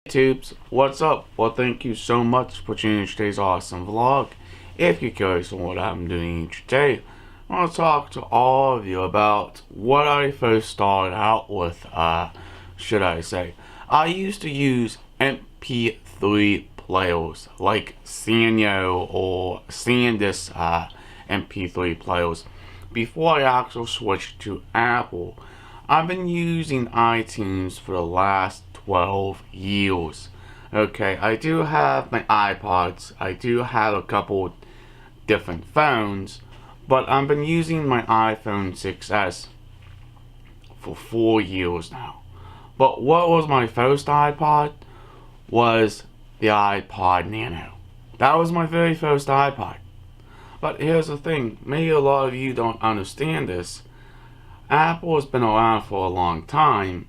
YouTubes, what's up? Well, thank you so much for tuning in today's awesome vlog. If you're curious on what I'm doing today, I want to talk to all of you about what I first started out with, should I say. I used to use MP3 players like Sanyo or SanDisk MP3 players before I actually switched to Apple. I've been using iTunes for the last 12 years. Okay, I do have my iPods, I do have a couple different phones, but I've been using my iPhone 6s for 4 years now. But what was my first iPod? Was the iPod Nano. That was my very first iPod. But here's the thing, maybe a lot of you don't understand this. Apple has been around for a long time,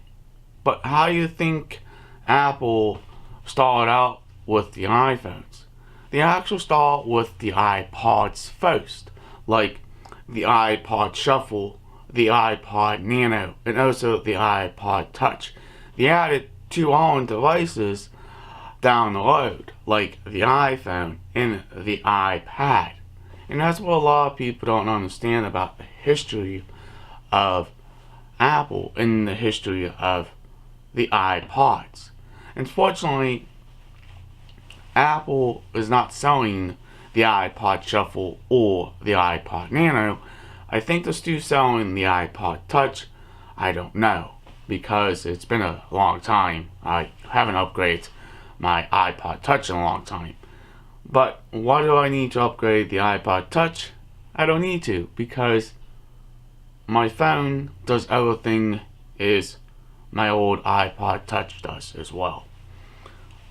but how do you think Apple started out with the iPhones? They actually start with the iPods first, like the iPod Shuffle, the iPod Nano, and also the iPod Touch. They added two own devices down the road, like the iPhone and the iPad. And that's what a lot of people don't understand about the history of Apple and the history of the iPods. Unfortunately, Apple is not selling the iPod Shuffle or the iPod Nano. I think they're still selling the iPod Touch. I don't know, because it's been a long time. I haven't upgraded my iPod Touch in a long time. But why do I need to upgrade the iPod Touch? I don't need to, because my phone does everything is my old iPod Touch does as well.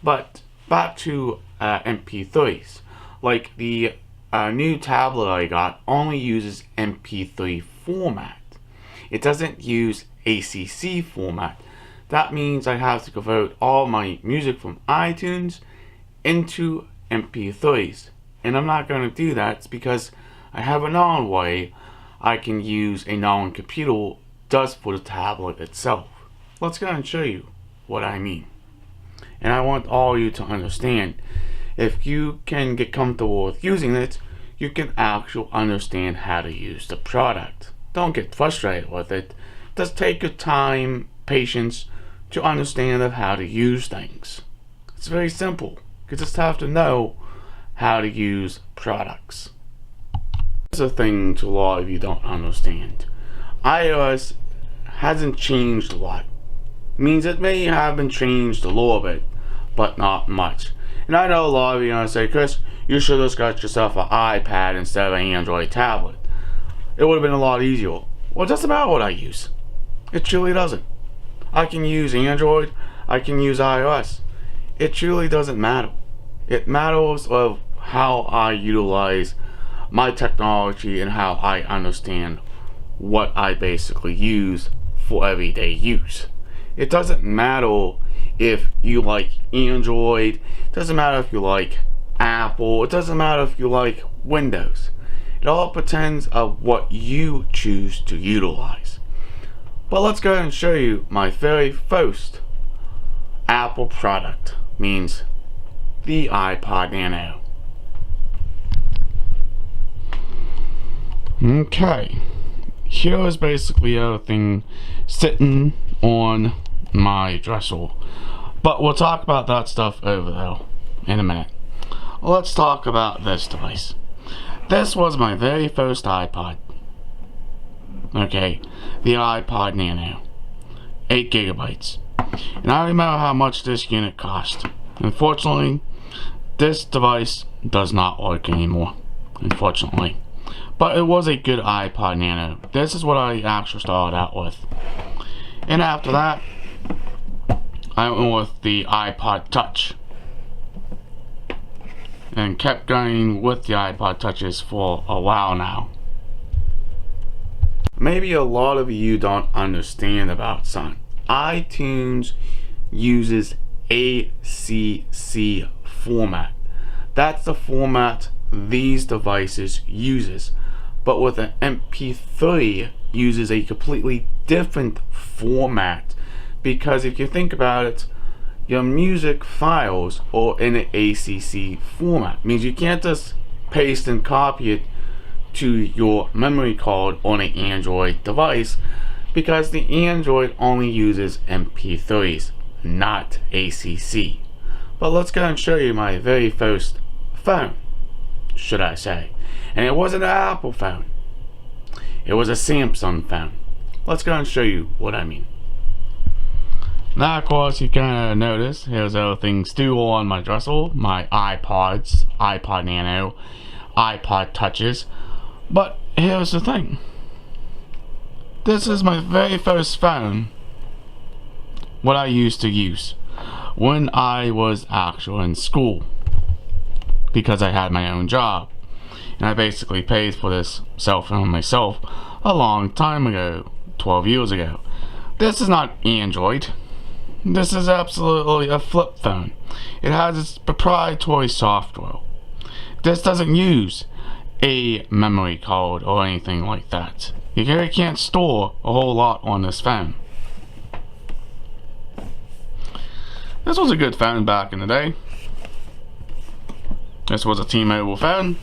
But back to MP3s. Like the new tablet I got only uses MP3 format. It doesn't use ACC format. That means I have to convert all my music from iTunes into MP3s. And I'm not going to do that because I have another way I can use a non-computer just for the tablet itself. Let's go and show you what I mean. And I want all you to understand, if you can get comfortable with using it, you can actually understand how to use the product. Don't get frustrated with it. Just take your time, patience to understand of how to use things. It's very simple. You just have to know how to use products. Here's a thing to a lot of you don't understand. iOS hasn't changed a lot. Means it may have been changed a little bit, but not much. And I know a lot of you are going to say, Chris, you should have just got yourself an iPad instead of an Android tablet. It would have been a lot easier. Well, it doesn't matter what I use. It truly doesn't. I can use Android, I can use iOS. It truly doesn't matter. It matters of how I utilize my technology and how I understand what I basically use for everyday use. It doesn't matter if you like Android, it doesn't matter if you like Apple, it doesn't matter if you like Windows. It all depends on what you choose to utilize. But let's go ahead and show you my very first Apple product, means the iPod Nano. Okay, here is basically everything sitting on my dresser, but we'll talk about that stuff over there in a minute. Let's talk about this device. This was my very first iPod. Okay, the iPod Nano, 8 gigabytes. And I remember how much this unit cost. Unfortunately, this device does not work anymore, unfortunately. But it was a good iPod Nano. This is what I actually started out with. And after that, I went with the iPod Touch. And kept going with the iPod Touches for a while now. Maybe a lot of you don't understand about something. iTunes uses ACC format. That's the format these devices uses. But with an MP3 uses a completely different format, because if you think about it, your music files are in an ACC format. It means you can't just paste and copy it to your memory card on an Android device, because the Android only uses MP3s, not ACC. But let's go and show you my very first phone, should I say. And it wasn't an Apple phone. It was a Samsung phone. Let's go and show you what I mean. Now, of course, you kind of notice here's other things still on my dresser. My iPods, iPod Nano, iPod Touches. But here's the thing. This is my very first phone, what I used to use when I was actually in school, because I had my own job. And I basically paid for this cell phone myself a long time ago, 12 years ago. This is not Android. This is absolutely a flip phone. It has its proprietary software. This doesn't use a memory card or anything like that. You really can't store a whole lot on this phone. This was a good phone back in the day. This was a T-Mobile phone.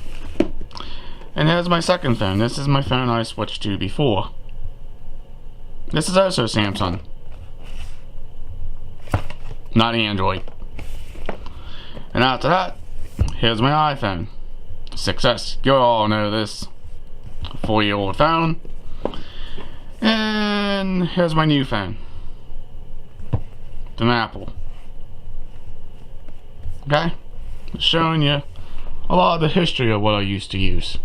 And here's my second phone. This is my phone I switched to before. This is also Samsung, not Android. And after that, here's my iPhone 6S. You all know this, 4-year-old phone. And here's my new phone, from Apple. Okay, just showing you a lot of the history of what I used to use.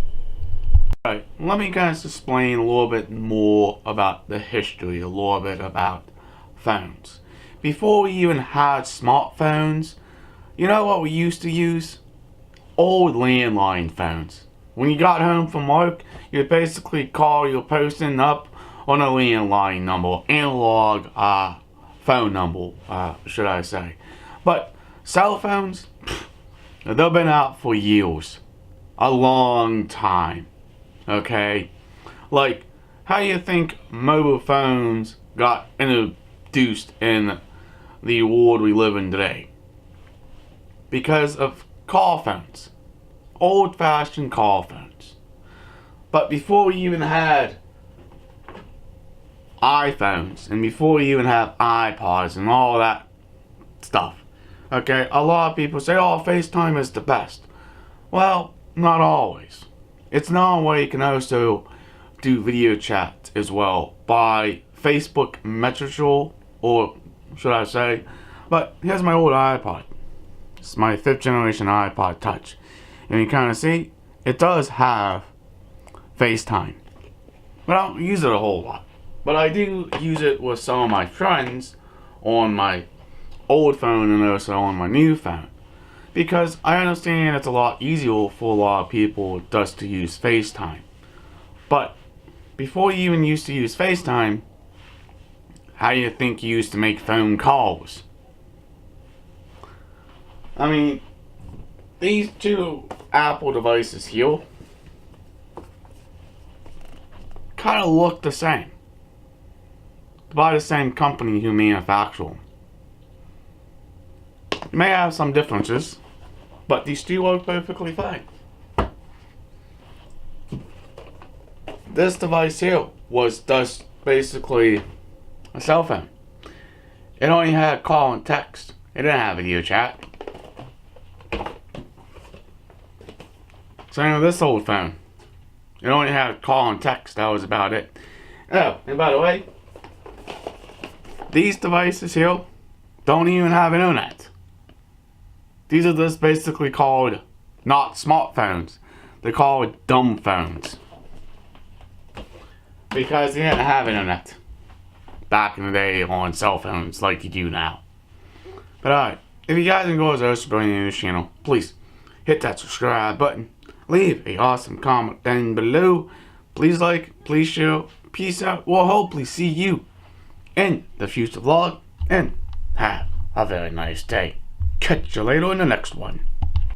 Alright, let me guys explain a little bit more about the history, a little bit about phones. Before we even had smartphones, you know what we used to use? Old landline phones. When you got home from work, you'd basically call your person up on a landline number, analog phone number, should I say. But cell phones, they've been out for years. A long time. Okay? Like, how do you think mobile phones got introduced in the world we live in today? Because of call phones. Old-fashioned call phones. But before we even had iPhones, and before we even had iPods and all that stuff, okay, a lot of people say, oh, FaceTime is the best. Well, not always. It's not a way you can also do video chat as well by Facebook Messenger, or should I say. But here's my old iPod. It's my 5th generation iPod Touch. And you kind of see, it does have FaceTime. But I don't use it a whole lot. But I do use it with some of my friends on my old phone and also on my new phone. Because I understand it's a lot easier for a lot of people just to use FaceTime. But before you even used to use FaceTime, how do you think you used to make phone calls? I mean, these two Apple devices here kind of look the same. By the same company who manufacture them. You may have some differences, but these two work perfectly fine. This device here was just basically a cell phone. It only had call and text. It didn't have video chat. Same with this old phone. It only had call and text. That was about it. Oh, and by the way, these devices here don't even have internet. These are just basically called not smartphones. They're called dumb phones. Because they didn't have internet back in the day on cell phones like you do now. But alright, if you guys enjoy this brand new channel, please hit that subscribe button. Leave a awesome comment down below. Please like, please share. Peace out. We'll hopefully see you in the future vlog. And have a very nice day. Catch you later in the next one.